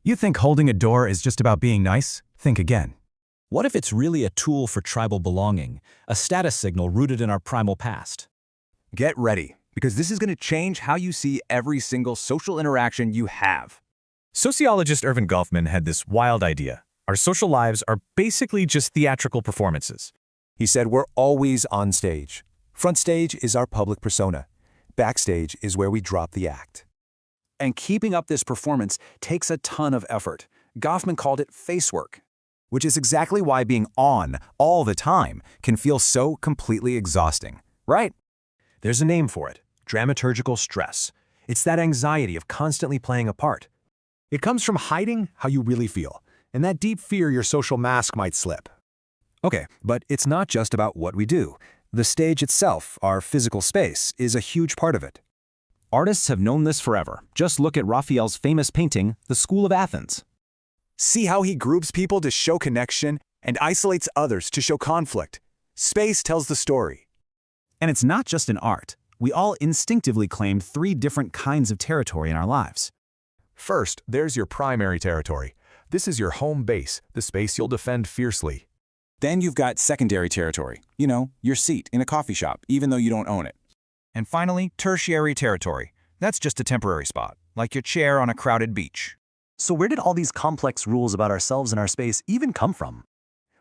You think holding a door is just about being nice? Think again. What if it's really a tool for tribal belonging, a status signal rooted in our primal past? Get ready, because this is going to change how you see every single social interaction you have. Sociologist Irvin Goffman had this wild idea. Our social lives are basically just theatrical performances. He said we're always on stage. Front stage is our public persona. Backstage is where we drop the act. And keeping up this performance takes a ton of effort. Goffman called it face work. Which is exactly why being on all the time can feel so completely exhausting, right? There's a name for it: dramaturgical stress. It's that anxiety of constantly playing a part. It comes from hiding how you really feel, and that deep fear your social mask might slip. Okay, but it's not just about what we do. The stage itself, our physical space, is a huge part of it. Artists have known this forever. Just look at Raphael's famous painting, The School of Athens. See how he groups people to show connection and isolates others to show conflict. Space tells the story. And it's not just in art. We all instinctively claim 3 different kinds of territory in our lives. First, there's your primary territory. This is your home base, the space you'll defend fiercely. Then you've got secondary territory. You know, your seat in a coffee shop, even though you don't own it. And finally, tertiary territory. That's just a temporary spot, like your chair on a crowded beach. So where did all these complex rules about ourselves and our space even come from?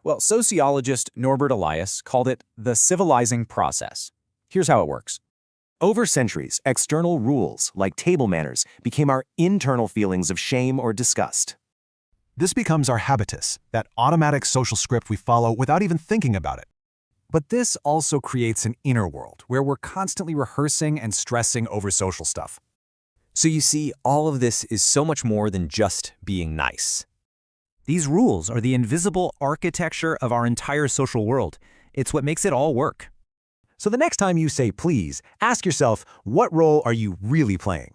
Well, sociologist Norbert Elias called it the civilizing process. Here's how it works. Over centuries, external rules, like table manners, became our internal feelings of shame or disgust. This becomes our habitus, that automatic social script we follow without even thinking about it. But this also creates an inner world where we're constantly rehearsing and stressing over social stuff. So you see, all of this is so much more than just being nice. These rules are the invisible architecture of our entire social world. It's what makes it all work. So the next time you say please, ask yourself, what role are you really playing?